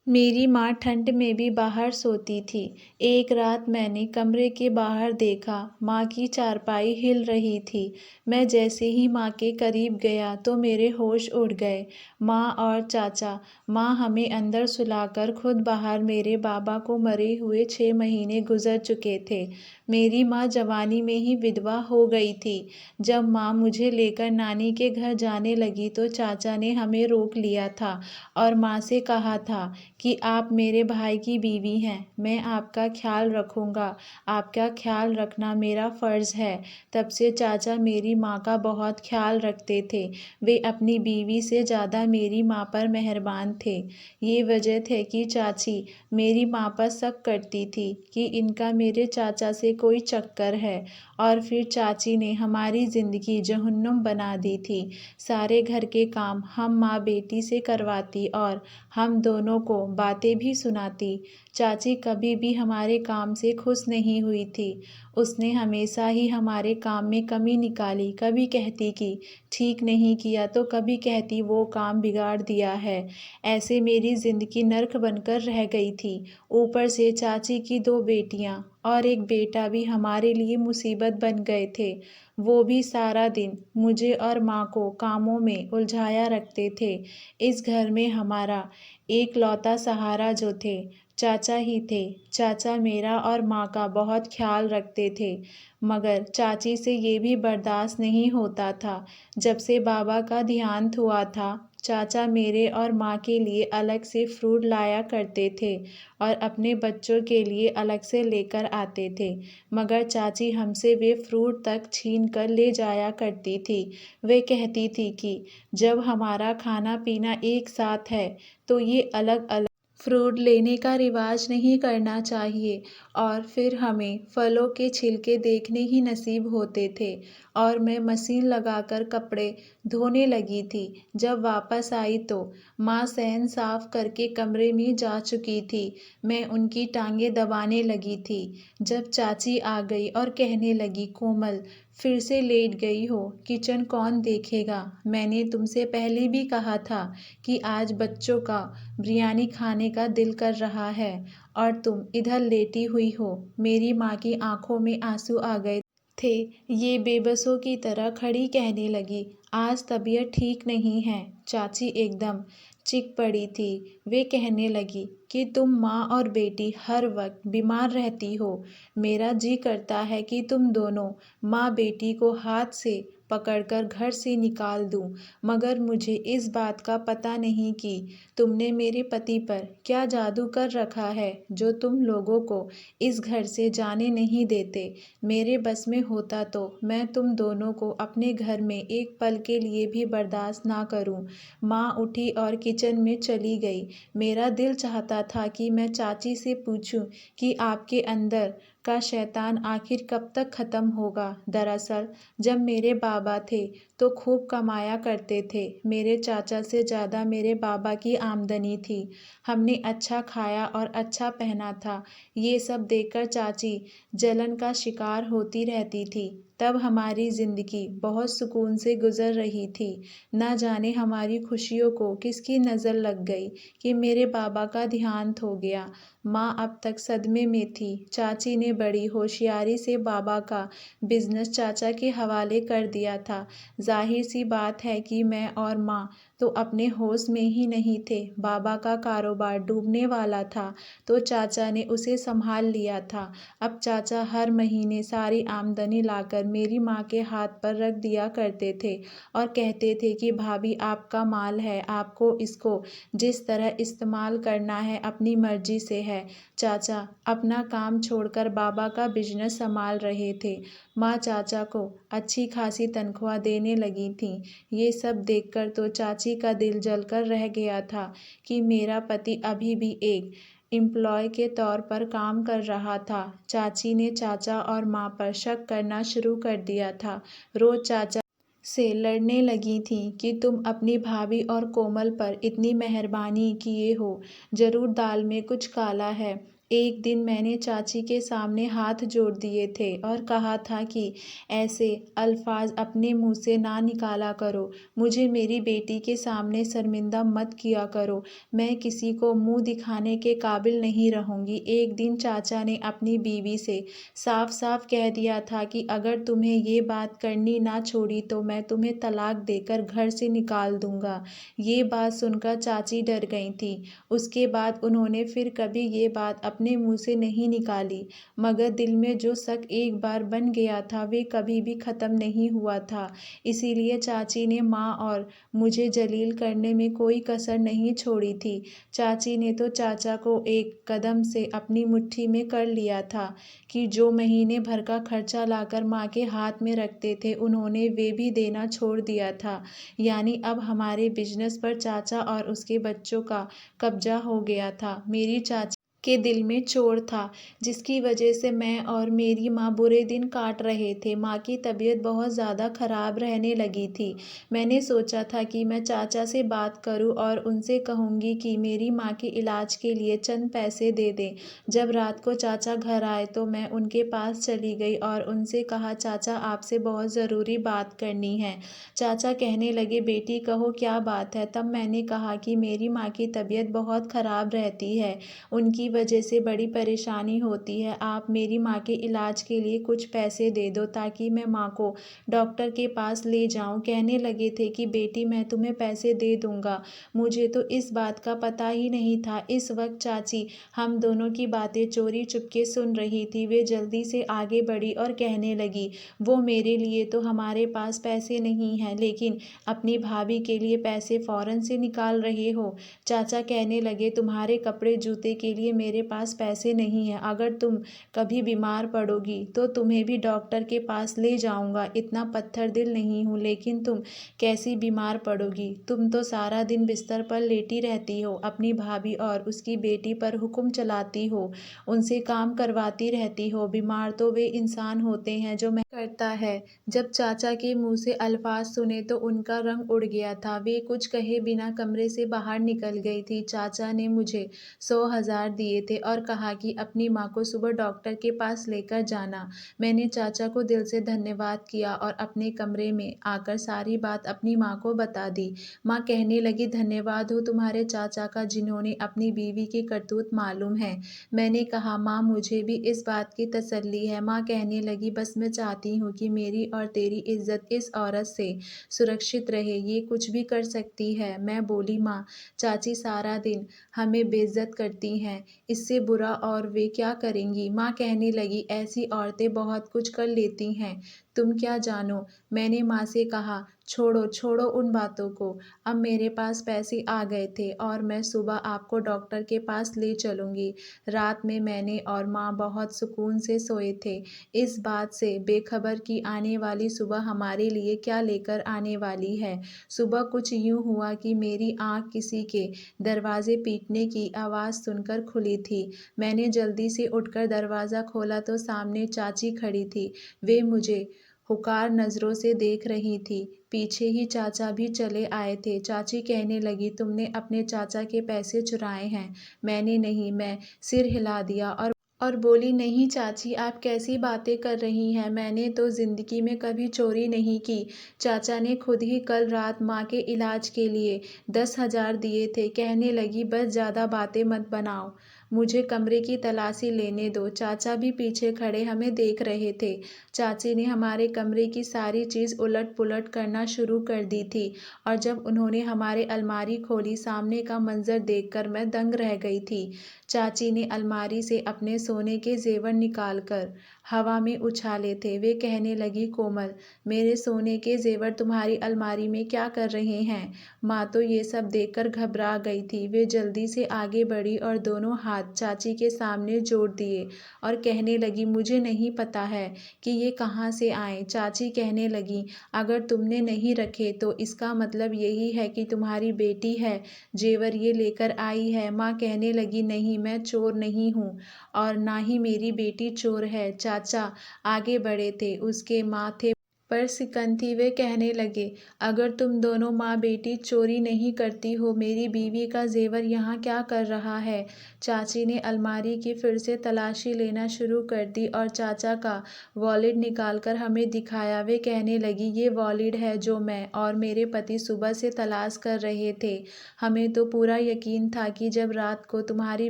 मेरी माँ ठंड में भी बाहर सोती थी। एक रात मैंने कमरे के बाहर देखा, माँ की चारपाई हिल रही थी। मैं जैसे ही माँ के करीब गया तो मेरे होश उड़ गए। माँ और चाचा, माँ हमें अंदर सुलाकर खुद बाहर। मेरे बाबा को मरे हुए 6 महीने गुजर चुके थे। मेरी माँ जवानी में ही विधवा हो गई थी। जब माँ मुझे लेकर नानी के घर जाने लगी तो चाचा ने हमें रोक लिया था और माँ से कहा था कि आप मेरे भाई की बीवी हैं, मैं आपका ख्याल रखूँगा, आपका ख्याल रखना मेरा फ़र्ज़ है। तब से चाचा मेरी माँ का बहुत ख्याल रखते थे। वे अपनी बीवी से ज़्यादा मेरी माँ पर मेहरबान थे। ये वजह थे कि चाची मेरी माँ पर शक करती थी कि इनका मेरे चाचा से कोई चक्कर है, और फिर चाची ने हमारी ज़िंदगी जहन्नुम बना दी थी। सारे घर के काम हम माँ बेटी से करवाती और हम दोनों को बातें भी सुनाती। चाची कभी भी हमारे काम से खुश नहीं हुई थी। उसने हमेशा ही हमारे काम में कमी निकाली। कभी कहती कि ठीक नहीं किया तो कभी कहती वो काम बिगाड़ दिया है। ऐसे मेरी ज़िंदगी नर्क बनकर रह गई थी। ऊपर से चाची की 2 बेटियां और एक बेटा भी हमारे लिए मुसीबत बन गए थे। वो भी सारा दिन मुझे और माँ को कामों में उलझाया रखते थे। इस घर में हमारा एकलौता सहारा जो थे, चाचा ही थे। चाचा मेरा और माँ का बहुत ख्याल रखते थे, मगर चाची से ये भी बर्दाश्त नहीं होता था। जब से बाबा का देहांत हुआ था, चाचा मेरे और माँ के लिए अलग से फ्रूट लाया करते थे और अपने बच्चों के लिए अलग से लेकर आते थे, मगर चाची हमसे वे फ्रूट तक छीन कर ले जाया करती थी। वे कहती थी कि जब हमारा खाना पीना एक साथ है तो ये अलग अलग फ्रूट लेने का रिवाज नहीं करना चाहिए। और फिर हमें फलों के छिलके देखने ही नसीब होते थे और मैं मशीन लगाकर कपड़े धोने लगी थी। जब वापस आई तो माँ सहन साफ करके कमरे में जा चुकी थी। मैं उनकी टांगें दबाने लगी थी जब चाची आ गई और कहने लगी, कोमल फिर से लेट गई हो, किचन कौन देखेगा। मैंने तुमसे पहले भी कहा था कि आज बच्चों का बिरयानी खाने का दिल कर रहा है और तुम इधर लेटी हुई हो। मेरी माँ की आंखों में आंसू आ गए थे। ये बेबसों की तरह खड़ी कहने लगी, आज तबीयत ठीक नहीं है। चाची एकदम चिढ़ पड़ी थी। वे कहने लगी कि तुम माँ और बेटी हर वक्त बीमार रहती हो। मेरा जी करता है कि तुम दोनों माँ बेटी को हाथ से पकड़कर घर से निकाल दूं, मगर मुझे इस बात का पता नहीं कि तुमने मेरे पति पर क्या जादू कर रखा है जो तुम लोगों को इस घर से जाने नहीं देते। मेरे बस में होता तो मैं तुम दोनों को अपने घर में एक पल के लिए भी बर्दाश्त ना करूं। माँ उठी और किचन में चली गई। मेरा दिल चाहता था कि मैं चाची से पूछूं कि आपके अंदर का शैतान आखिर कब तक ख़त्म होगा। दरअसल जब मेरे बाबा थे तो खूब कमाया करते थे। मेरे चाचा से ज़्यादा मेरे बाबा की आमदनी थी। हमने अच्छा खाया और अच्छा पहना था। ये सब देखकर चाची जलन का शिकार होती रहती थी। तब हमारी ज़िंदगी बहुत सुकून से गुजर रही थी। न जाने हमारी खुशियों को किसकी नज़र लग गई कि मेरे बाबा का देहांत हो गया। माँ अब तक सदमे में थी। चाची ने बड़ी होशियारी से बाबा का बिजनेस चाचा के हवाले कर दिया था। जाहिर सी बात है कि मैं और माँ तो अपने होश में ही नहीं थे। बाबा का कारोबार डूबने वाला था तो चाचा ने उसे संभाल लिया था। अब चाचा हर महीने सारी आमदनी लाकर मेरी माँ के हाथ पर रख दिया करते थे और कहते थे कि भाभी आपका माल है, आपको इसको जिस तरह इस्तेमाल करना है अपनी मर्जी से है। चाचा अपना काम छोड़कर बाबा का बिजनेस संभाल रहे थे। माँ चाचा को अच्छी खासी तनख्वाह देने लगी थीं। ये सब देखकर तो चाची का दिल जलकर रह गया था कि मेरा पति अभी भी एक एम्प्लॉय के तौर पर काम कर रहा था। चाची ने चाचा और माँ पर शक करना शुरू कर दिया था। रोज चाचा से लड़ने लगी थीं कि तुम अपनी भाभी और कोमल पर इतनी मेहरबानी किए हो, ज़रूर दाल में कुछ काला है। एक दिन मैंने चाची के सामने हाथ जोड़ दिए थे और कहा था कि ऐसे अल्फाज अपने मुंह से ना निकाला करो, मुझे मेरी बेटी के सामने शर्मिंदा मत किया करो, मैं किसी को मुंह दिखाने के काबिल नहीं रहूंगी। एक दिन चाचा ने अपनी बीवी से साफ साफ कह दिया था कि अगर तुम्हें ये बात करनी ना छोड़ी तो मैं तुम्हें तलाक देकर घर से निकाल दूंगा। ये बात सुनकर चाची डर गई थी। उसके बाद उन्होंने फिर कभी ये बात अपने मुंह से नहीं निकाली, मगर दिल में जो शक एक बार बन गया था वे कभी भी ख़त्म नहीं हुआ था। इसीलिए चाची ने माँ और मुझे जलील करने में कोई कसर नहीं छोड़ी थी। चाची ने तो चाचा को एक कदम से अपनी मुट्ठी में कर लिया था कि जो महीने भर का खर्चा लाकर माँ के हाथ में रखते थे उन्होंने वे भी देना छोड़ दिया था। यानी अब हमारे बिजनेस पर चाचा और उसके बच्चों का कब्जा हो गया था। मेरी चाची के दिल में चोर था जिसकी वजह से मैं और मेरी माँ बुरे दिन काट रहे थे। माँ की तबीयत बहुत ज़्यादा ख़राब रहने लगी थी। मैंने सोचा था कि मैं चाचा से बात करूं और उनसे कहूंगी कि मेरी माँ के इलाज के लिए चंद पैसे दे दें। जब रात को चाचा घर आए तो मैं उनके पास चली गई और उनसे कहा, चाचा आपसे बहुत ज़रूरी बात करनी है। चाचा कहने लगे, बेटी कहो क्या बात है। तब मैंने कहा कि मेरी माँ की तबीयत बहुत ख़राब रहती है, उनकी वजह से बड़ी परेशानी होती है। आप मेरी माँ के इलाज के लिए कुछ पैसे दे दो ताकि मैं माँ को डॉक्टर के पास ले जाऊँ। कहने लगे थे कि बेटी मैं तुम्हें पैसे दे दूँगा। मुझे तो इस बात का पता ही नहीं था। इस वक्त चाची हम दोनों की बातें चोरी चुपके सुन रही थी। वे जल्दी से आगे बढ़ी और कहने लगी, वो मेरे लिए तो हमारे पास पैसे नहीं हैं, लेकिन अपनी भाभी के लिए पैसे फ़ौरन से निकाल रहे हो। चाचा कहने लगे, तुम्हारे कपड़े जूते के लिए मेरे पास पैसे नहीं हैं। अगर तुम कभी बीमार पड़ोगी तो तुम्हें भी डॉक्टर के पास ले जाऊंगा। इतना पत्थर दिल नहीं हूँ, लेकिन तुम कैसी बीमार पड़ोगी। तुम तो सारा दिन बिस्तर पर लेटी रहती हो, अपनी भाभी और उसकी बेटी पर हुक्म चलाती हो, उनसे काम करवाती रहती हो। बीमार तो वे इंसान होते हैं जो मैं करता है। जब चाचा के मुंह से अल्फाज सुने तो उनका रंग उड़ गया था। वे कुछ कहे बिना कमरे से बाहर निकल गई थी। चाचा ने मुझे 100,000 दिए थे और कहा कि अपनी माँ को सुबह डॉक्टर के पास लेकर जाना। मैंने चाचा को दिल से धन्यवाद किया और अपने कमरे में आकर सारी बात अपनी माँ को बता दी। माँ कहने लगी, धन्यवाद हो तुम्हारे चाचा का जिन्होंने अपनी बीवी की करतूत मालूम है। मैंने कहा, माँ मुझे भी इस बात की तसल्ली है। माँ कहने लगी, बस मैं चाहती हूँ कि मेरी और तेरी इज्जत इस औरत से सुरक्षित रहे, ये कुछ भी कर सकती है। मैं बोली, माँ चाची सारा दिन हमें बेइज्जत करती हैं, इससे बुरा और वे क्या करेंगी। माँ कहने लगी, ऐसी औरतें बहुत कुछ कर लेती हैं, तुम क्या जानो। मैंने माँ से कहा, छोड़ो छोड़ो उन बातों को। अब मेरे पास पैसे आ गए थे और मैं सुबह आपको डॉक्टर के पास ले चलूँगी। रात में मैंने और माँ बहुत सुकून से सोए थे, इस बात से बेखबर कि आने वाली सुबह हमारे लिए क्या लेकर आने वाली है। सुबह कुछ यूँ हुआ कि मेरी आँख किसी के दरवाजे पीटने की आवाज़ सुनकर खुली थी। मैंने जल्दी से उठकर दरवाज़ा खोला तो सामने चाची खड़ी थी। वे मुझे हुकार नज़रों से देख रही थी। पीछे ही चाचा भी चले आए थे। चाची कहने लगी, तुमने अपने चाचा के पैसे चुराए हैं। मैंने नहीं, मैं सिर हिला दिया और बोली, नहीं चाची आप कैसी बातें कर रही हैं, मैंने तो ज़िंदगी में कभी चोरी नहीं की। चाचा ने खुद ही कल रात माँ के इलाज के लिए 10,000 दिए थे। कहने लगी, बस ज़्यादा बातें मत बनाओ, मुझे कमरे की तलाशी लेने दो। चाचा भी पीछे खड़े हमें देख रहे थे। चाची ने हमारे कमरे की सारी चीज़ उलट पुलट करना शुरू कर दी थी और जब उन्होंने हमारे अलमारी खोली, सामने का मंजर देखकर मैं दंग रह गई थी। चाची ने अलमारी से अपने सोने के जेवर निकालकर हवा में उछाले थे। वे कहने लगी, कोमल मेरे सोने के जेवर तुम्हारी अलमारी में क्या कर रहे हैं। माँ तो ये सब देखकर घबरा गई थी। वे जल्दी से आगे बढ़ी और दोनों हाथ चाची के सामने जोड़ दिए और कहने लगी, मुझे नहीं पता है कि ये कहाँ से आए। चाची कहने लगी, अगर तुमने नहीं रखे तो इसका मतलब यही है कि तुम्हारी बेटी है जेवर ये लेकर आई है। माँ कहने लगी, नहीं मैं चोर नहीं हूँ और ना ही मेरी बेटी चोर है। चाचा आगे बढ़े थे, उसके माथे पर सिकंती वे कहने लगे, अगर तुम दोनों माँ बेटी चोरी नहीं करती हो, मेरी बीवी का जेवर यहाँ क्या कर रहा है। चाची ने अलमारी की फिर से तलाशी लेना शुरू कर दी और चाचा का वॉलेट निकालकर हमें दिखाया। वे कहने लगी, ये वॉलेट है जो मैं और मेरे पति सुबह से तलाश कर रहे थे। हमें तो पूरा यकीन था कि जब रात को तुम्हारी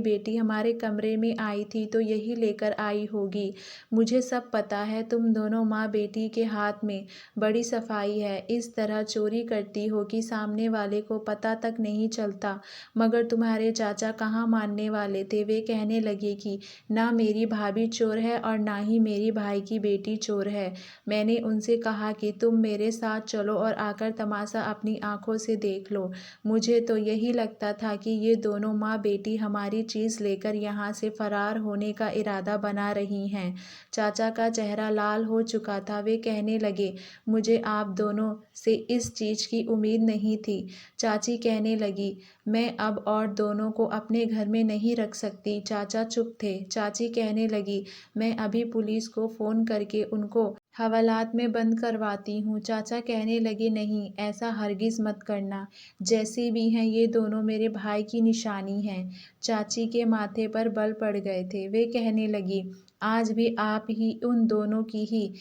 बेटी हमारे कमरे में आई थी तो यही लेकर आई होगी। मुझे सब पता है, तुम दोनों माँ बेटी के हाथ में बड़ी सफाई है। इस तरह चोरी करती हो कि सामने वाले को पता तक नहीं चलता। मगर तुम्हारे चाचा कहाँ मानने वाले थे। वे कहने लगे कि ना मेरी भाभी चोर है और ना ही मेरी भाई की बेटी चोर है। मैंने उनसे कहा कि तुम मेरे साथ चलो और आकर तमाशा अपनी आंखों से देख लो। मुझे तो यही लगता था कि ये दोनों माँ बेटी हमारी चीज़ लेकर यहाँ से फरार होने का इरादा बना रही हैं। चाचा का चेहरा लाल हो चुका था। वे कहने लगे, मुझे आप दोनों से इस चीज़ की उम्मीद नहीं थी। चाची कहने लगी, मैं अब और दोनों को अपने घर में नहीं रख सकती। चाचा चुप थे। चाची कहने लगी, मैं अभी पुलिस को फ़ोन करके उनको हवालात में बंद करवाती हूँ। चाचा कहने लगे, नहीं, ऐसा हरगिज़ मत करना। जैसे भी हैं ये दोनों मेरे भाई की निशानी हैं। चाची के माथे पर बल पड़ गए थे। वे कहने लगी, आज भी आप ही उन दोनों की ही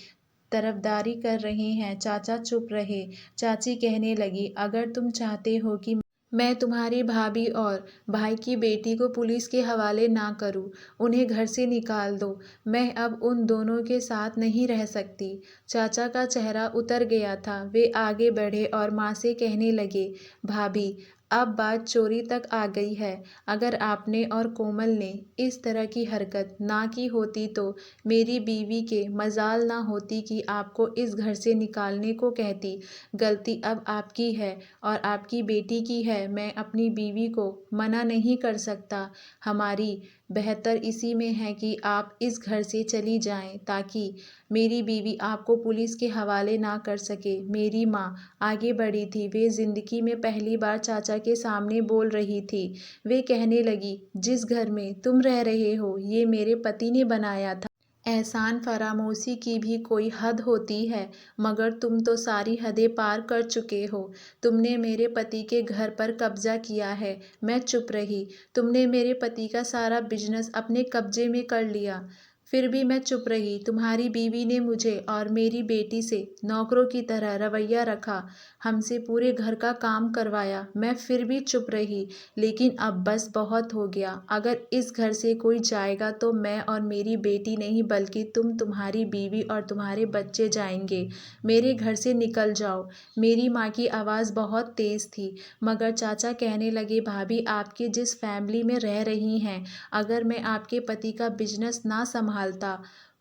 तरफदारी कर रहे हैं। चाचा चुप रहे। चाची कहने लगी, अगर तुम चाहते हो कि मैं तुम्हारी भाभी और भाई की बेटी को पुलिस के हवाले ना करूं, उन्हें घर से निकाल दो। मैं अब उन दोनों के साथ नहीं रह सकती। चाचा का चेहरा उतर गया था। वे आगे बढ़े और माँ से कहने लगे, भाभी, अब बात चोरी तक आ गई है। अगर आपने और कोमल ने इस तरह की हरकत ना की होती तो मेरी बीवी के मजाल ना होती कि आपको इस घर से निकालने को कहती। गलती अब आपकी है और आपकी बेटी की है। मैं अपनी बीवी को मना नहीं कर सकता। हमारी बेहतर इसी में है कि आप इस घर से चली जाएं ताकि मेरी बीवी आपको पुलिस के हवाले ना कर सके। मेरी माँ आगे बढ़ी थी। वे जिंदगी में पहली बार चाचा के सामने बोल रही थी। वे कहने लगी, जिस घर में तुम रह रहे हो ये मेरे पति ने बनाया था। एहसान फरामोशी की भी कोई हद होती है, मगर तुम तो सारी हदें पार कर चुके हो। तुमने मेरे पति के घर पर कब्जा किया है। मैं चुप रही। तुमने मेरे पति का सारा बिजनेस अपने कब्जे में कर लिया। फिर भी मैं चुप रही। तुम्हारी बीवी ने मुझे और मेरी बेटी से नौकरों की तरह रवैया रखा, हमसे पूरे घर का काम करवाया। मैं फिर भी चुप रही। लेकिन अब बस बहुत हो गया। अगर इस घर से कोई जाएगा तो मैं और मेरी बेटी नहीं बल्कि तुम्हारी बीवी और तुम्हारे बच्चे जाएंगे। मेरे घर से निकल जाओ। मेरी माँ की आवाज़ बहुत तेज़ थी। मगर चाचा कहने लगे, भाभी, आपकी जिस फैमिली में रह रही हैं, अगर मैं आपके पति का बिजनेस ना संभालता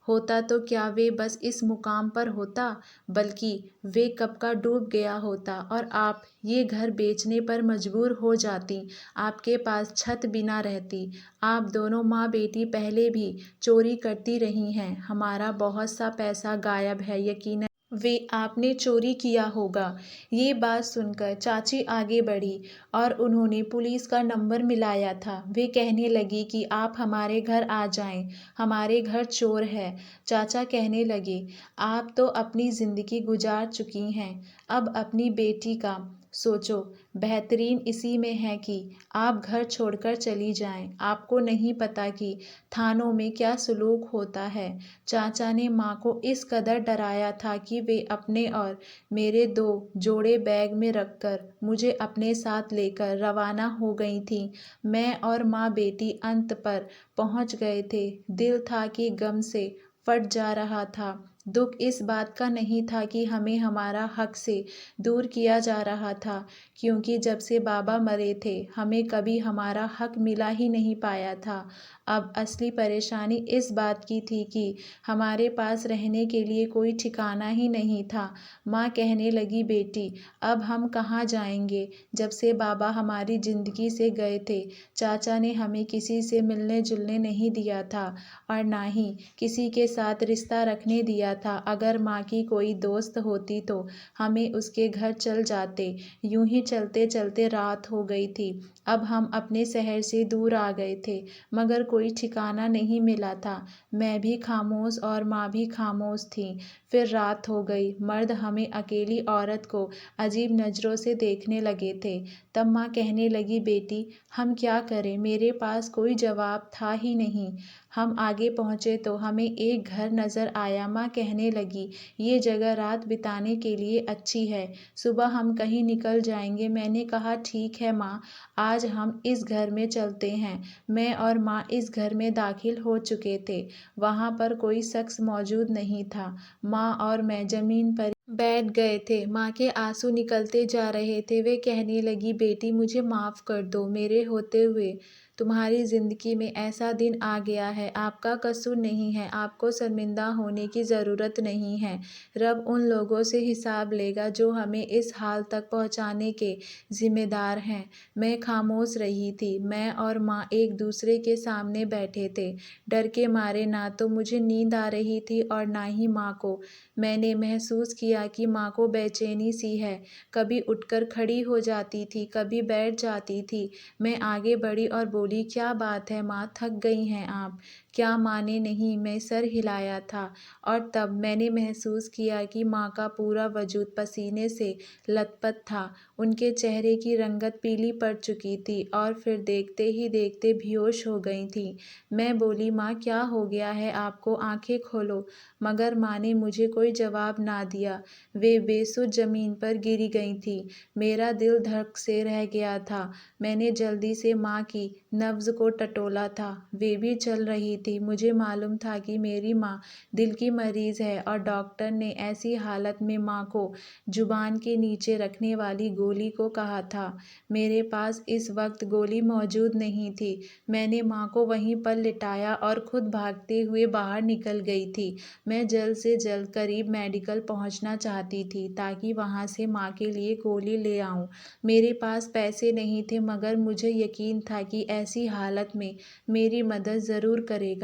होता तो क्या वे बस इस मुकाम पर होता, बल्कि वे कब का डूब गया होता और आप ये घर बेचने पर मजबूर हो जाती। आपके पास छत भी ना रहती। आप दोनों माँ बेटी पहले भी चोरी करती रही हैं। हमारा बहुत सा पैसा गायब है। यकीनन वे आपने चोरी किया होगा। ये बात सुनकर चाची आगे बढ़ी और उन्होंने पुलिस का नंबर मिलाया था। वे कहने लगी कि आप हमारे घर आ जाएं, हमारे घर चोर है। चाचा कहने लगे, आप तो अपनी ज़िंदगी गुजार चुकी हैं, अब अपनी बेटी का सोचो। बेहतरीन इसी में है कि आप घर छोड़कर चली जाएं। आपको नहीं पता कि थानों में क्या सुलूक होता है। चाचा ने माँ को इस कदर डराया था कि वे अपने और मेरे 2 जोड़े बैग में रखकर मुझे अपने साथ लेकर रवाना हो गई थीं। मैं और माँ बेटी अंत पर पहुँच गए थे। दिल था कि गम से फट जा रहा था। दुख इस बात का नहीं था कि हमें हमारा हक से दूर किया जा रहा था, क्योंकि जब से बाबा मरे थे हमें कभी हमारा हक मिला ही नहीं पाया था। अब असली परेशानी इस बात की थी कि हमारे पास रहने के लिए कोई ठिकाना ही नहीं था। माँ कहने लगी, बेटी, अब हम कहाँ जाएंगे। जब से बाबा हमारी ज़िंदगी से गए थे, चाचा ने हमें किसी से मिलने जुलने नहीं दिया था और ना ही किसी के साथ रिश्ता रखने दिया था। अगर माँ की कोई दोस्त होती तो हमें उसके घर चल जाते। यूं ही चलते चलते रात हो गई थी। अब हम अपने शहर से दूर आ गए थे, मगर कोई ठिकाना नहीं मिला था। मैं भी खामोश और माँ भी खामोश थी। फिर रात हो गई। मर्द हमें अकेली औरत को अजीब नज़रों से देखने लगे थे। तब माँ कहने लगी, बेटी हम क्या करें, मेरे पास कोई जवाब था ही नहीं। हम आगे पहुँचे तो हमें एक घर नज़र आया। माँ कहने लगी, ये जगह रात बिताने के लिए अच्छी है, सुबह हम कहीं निकल जाएंगे। मैंने कहा, ठीक है माँ, आज हम इस घर में चलते हैं। मैं और माँ इस घर में दाखिल हो चुके थे। वहाँ पर कोई शख्स मौजूद नहीं था। माँ और मैं ज़मीन पर बैठ गए थे। माँ के आंसू निकलते जा रहे थे। वे कहने लगी, बेटी मुझे माफ़ कर दो, मेरे होते हुए तुम्हारी ज़िंदगी में ऐसा दिन आ गया है। आपका कसूर नहीं है, आपको शर्मिंदा होने की ज़रूरत नहीं है। रब उन लोगों से हिसाब लेगा जो हमें इस हाल तक पहुँचाने के ज़िम्मेदार हैं। मैं खामोश रही थी। मैं और माँ एक दूसरे के सामने बैठे थे, डर के मारे। ना तो मुझे नींद आ रही थी और ना ही माँ को। मैंने महसूस किया कि माँ को बेचैनी सी है। कभी उठकर खड़ी हो जाती थी, कभी बैठ जाती थी। मैं आगे बढ़ी और बोली, क्या बात है माँ, थक गई हैं आप? क्या माँ ने नहीं, मैं सर हिलाया था। और तब मैंने महसूस किया कि माँ का पूरा वजूद पसीने से लथपथ था। उनके चेहरे की रंगत पीली पड़ चुकी थी और फिर देखते ही देखते बेहोश हो गई थी। मैं बोली, माँ क्या हो गया है आपको, आंखें खोलो। मगर माँ ने मुझे कोई जवाब ना दिया। वे बेसुध ज़मीन पर गिरी गई थी। मेरा दिल धड़क से रह गया था। मैंने जल्दी से माँ की नब्ज़ को टटोला था। वे भी चल रही थी। मुझे मालूम था कि मेरी माँ दिल की मरीज़ है और डॉक्टर ने ऐसी हालत में माँ को जुबान के नीचे रखने वाली गोली को कहा था। मेरे पास इस वक्त गोली मौजूद नहीं थी। मैंने माँ को वहीं पर लिटाया और खुद भागते हुए बाहर निकल गई थी। मैं जल्द से जल्द करीब मेडिकल पहुंचना चाहती थी ताकि वहां से माँ के लिए गोली ले आऊं। मेरे पास पैसे नहीं थे, मगर मुझे यकीन था कि ऐसी हालत में मेरी मदद ज़रूर करेगा।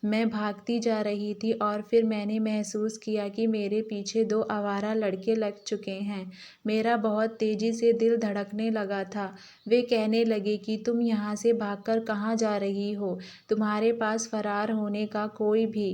मैं भागती जा रही थी और फिर मैंने महसूस किया कि मेरे पीछे दो आवारा लड़के लग चुके हैं। मेरा बहुत तेज़ी से दिल धड़कने लगा था। वे कहने लगे कि तुम यहाँ से भागकर कहाँ जा रही हो? तुम्हारे पास फरार होने का कोई भी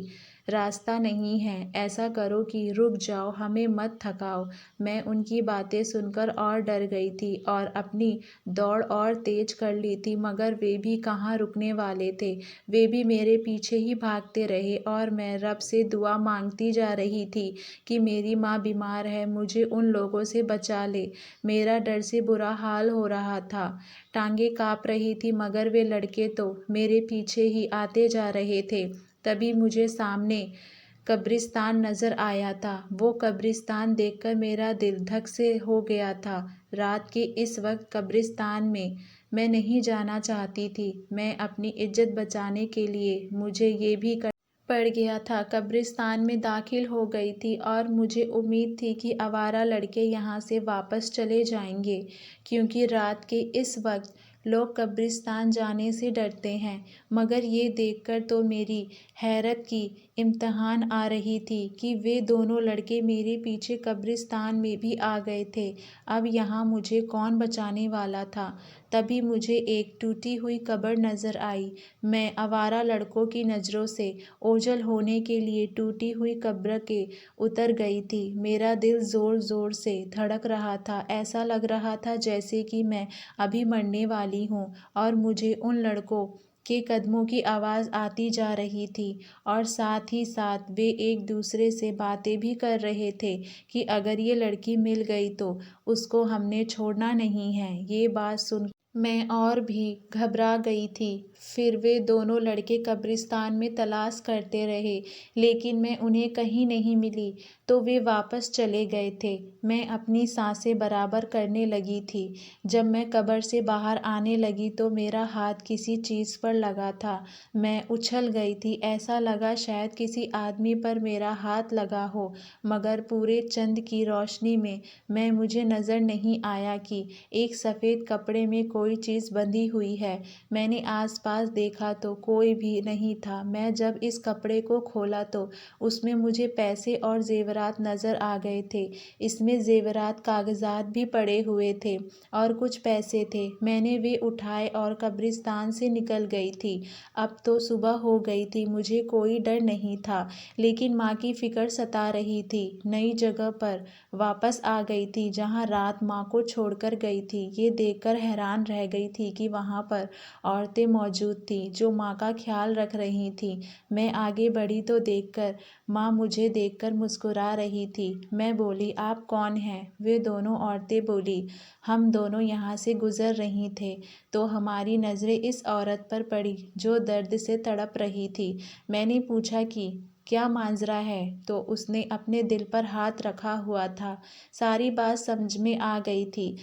रास्ता नहीं है। ऐसा करो कि रुक जाओ, हमें मत थकाओ। मैं उनकी बातें सुनकर और डर गई थी और अपनी दौड़ और तेज कर ली थी, मगर वे भी कहाँ रुकने वाले थे। वे भी मेरे पीछे ही भागते रहे और मैं रब से दुआ मांगती जा रही थी कि मेरी माँ बीमार है, मुझे उन लोगों से बचा ले। मेरा डर से बुरा हाल हो रहा था। टांगें काँप रही थी, मगर वे लड़के तो मेरे पीछे ही आते जा रहे थे। तभी मुझे सामने कब्रिस्तान नज़र आया था। वो कब्रिस्तान देखकर मेरा दिल धक से हो गया था। रात के इस वक्त कब्रिस्तान में मैं नहीं जाना चाहती थी। मैं अपनी इज्जत बचाने के लिए मुझे ये भी पड़ गया था। कब्रिस्तान में दाखिल हो गई थी और मुझे उम्मीद थी कि आवारा लड़के यहाँ से वापस चले जाएंगे, क्योंकि रात के इस वक्त लोग कब्रिस्तान जाने से डरते हैं। मगर ये देखकर तो मेरी हैरत की इम्तहान आ रही थी कि वे दोनों लड़के मेरे पीछे कब्रिस्तान में भी आ गए थे। अब यहाँ मुझे कौन बचाने वाला था? तभी मुझे एक टूटी हुई कब्र नज़र आई। मैं आवारा लड़कों की नज़रों से ओझल होने के लिए टूटी हुई कब्र के उतर गई थी। मेरा दिल ज़ोर ज़ोर से धड़क रहा था। ऐसा लग रहा था जैसे कि मैं अभी मरने वाली हूँ और मुझे उन लड़कों के कदमों की आवाज़ आती जा रही थी और साथ ही साथ वे एक दूसरे से बातें भी कर रहे थे कि अगर ये लड़की मिल गई तो उसको हमने छोड़ना नहीं है। ये बात सुन मैं और भी घबरा गई थी। फिर वे दोनों लड़के कब्रिस्तान में तलाश करते रहे, लेकिन मैं उन्हें कहीं नहीं मिली, तो वे वापस चले गए थे। मैं अपनी सांसें बराबर करने लगी थी। जब मैं कब्र से बाहर आने लगी तो मेरा हाथ किसी चीज़ पर लगा था। मैं उछल गई थी। ऐसा लगा शायद किसी आदमी पर मेरा हाथ लगा हो, मगर पूरे चंद की रोशनी में मुझे नज़र नहीं आया कि एक सफ़ेद कपड़े में कोई चीज़ बंधी हुई है। मैंने आसपास देखा तो कोई भी नहीं था। मैं जब इस कपड़े को खोला तो उसमें मुझे पैसे और जेवरात जेवरात नज़र आ गए थे। इसमें जेवरात कागजात भी पड़े हुए थे और कुछ पैसे थे। मैंने वे उठाए और कब्रिस्तान से निकल गई थी। अब तो सुबह हो गई थी, मुझे कोई डर नहीं था, लेकिन माँ की फ़िक्र सता रही थी। नई जगह पर वापस आ गई थी जहाँ रात माँ को छोड़कर गई थी। ये देखकर हैरान रह गई थी कि वहाँ पर औरतें मौजूद थीं जो माँ का ख्याल रख रही थीं। मैं आगे बढ़ी तो देखकर माँ मुझे देखकर मुस्कुरा रही थी। मैं बोली, आप कौन हैं? वे दोनों औरतें बोली, हम दोनों यहाँ से गुजर रही थे तो हमारी नज़रें इस औरत पर पड़ी जो दर्द से तड़प रही थी। मैंने पूछा कि क्या मांजरा है, तो उसने अपने दिल पर हाथ रखा हुआ था। सारी बात समझ में आ गई थी।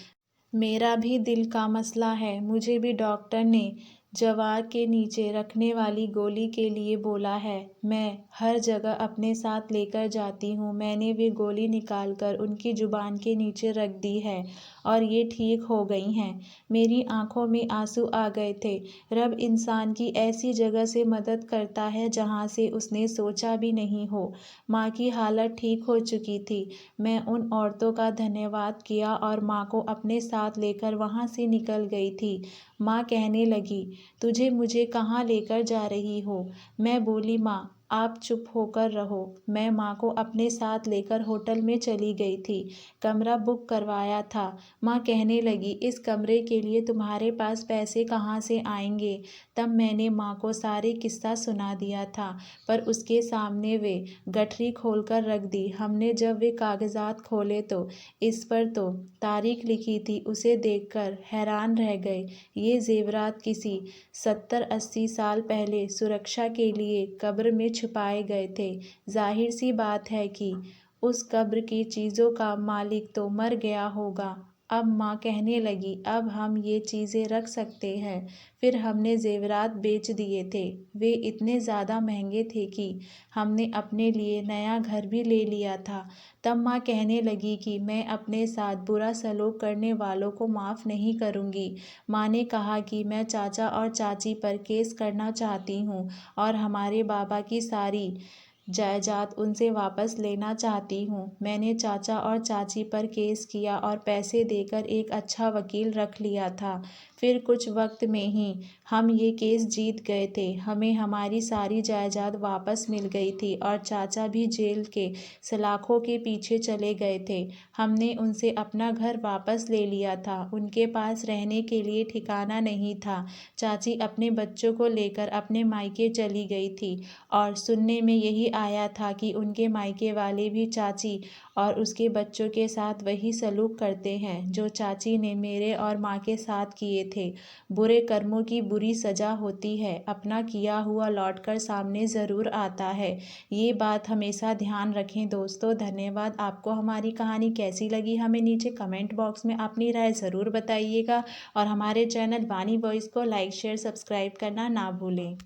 मेरा भी दिल का मसला है। मुझे भी डॉक्टर ने जवार के नीचे रखने वाली गोली के लिए बोला है। मैं हर जगह अपने साथ लेकर जाती हूँ। मैंने वे गोली निकालकर उनकी जुबान के नीचे रख दी है और ये ठीक हो गई हैं। मेरी आंखों में आंसू आ गए थे। रब इंसान की ऐसी जगह से मदद करता है जहाँ से उसने सोचा भी नहीं हो। माँ की हालत ठीक हो चुकी थी। मैं उन औरतों का धन्यवाद किया और माँ को अपने साथ लेकर वहाँ से निकल गई थी। माँ कहने लगी, तुझे मुझे कहाँ लेकर जा रही हो? मैं बोली, माँ आप चुप होकर रहो। मैं माँ को अपने साथ लेकर होटल में चली गई थी। कमरा बुक करवाया था। माँ कहने लगी, इस कमरे के लिए तुम्हारे पास पैसे कहाँ से आएंगे? तब मैंने माँ को सारे किस्सा सुना दिया था, पर उसके सामने वे गठरी खोलकर रख दी। हमने जब वे कागजात खोले तो इस पर तो तारीख लिखी थी। उसे देखकर हैरान रह गए। ये जेवरात किसी 70-80 साल पहले सुरक्षा के लिए कब्र में छुपाए गए थे। जाहिर सी बात है कि उस कब्र की चीज़ों का मालिक तो मर गया होगा। अब माँ कहने लगी, अब हम ये चीज़ें रख सकते हैं। फिर हमने जेवरात बेच दिए थे। वे इतने ज़्यादा महंगे थे कि हमने अपने लिए नया घर भी ले लिया था। तब माँ कहने लगी कि मैं अपने साथ बुरा सलूक करने वालों को माफ़ नहीं करूँगी। माँ ने कहा कि मैं चाचा और चाची पर केस करना चाहती हूँ और हमारे बाबा की सारी जायदाद उनसे वापस लेना चाहती हूँ। मैंने चाचा और चाची पर केस किया और पैसे देकर एक अच्छा वकील रख लिया था। फिर कुछ वक्त में ही हम ये केस जीत गए थे। हमें हमारी सारी जायदाद वापस मिल गई थी और चाचा भी जेल के सलाखों के पीछे चले गए थे। हमने उनसे अपना घर वापस ले लिया था। उनके पास रहने के लिए ठिकाना नहीं था। चाची अपने बच्चों को लेकर अपने मायके चली गई थी और सुनने में यही आया था कि उनके मायके वाले भी चाची और उसके बच्चों के साथ वही सलूक करते हैं जो चाची ने मेरे और माँ के साथ किए थे। बुरे कर्मों की बुरी सज़ा होती है। अपना किया हुआ लौटकर सामने ज़रूर आता है। ये बात हमेशा ध्यान रखें दोस्तों। धन्यवाद। आपको हमारी कहानी कैसी लगी हमें नीचे कमेंट बॉक्स में अपनी राय ज़रूर बताइएगा और हमारे चैनल वानी वॉइस को लाइक शेयर सब्सक्राइब करना ना भूलें।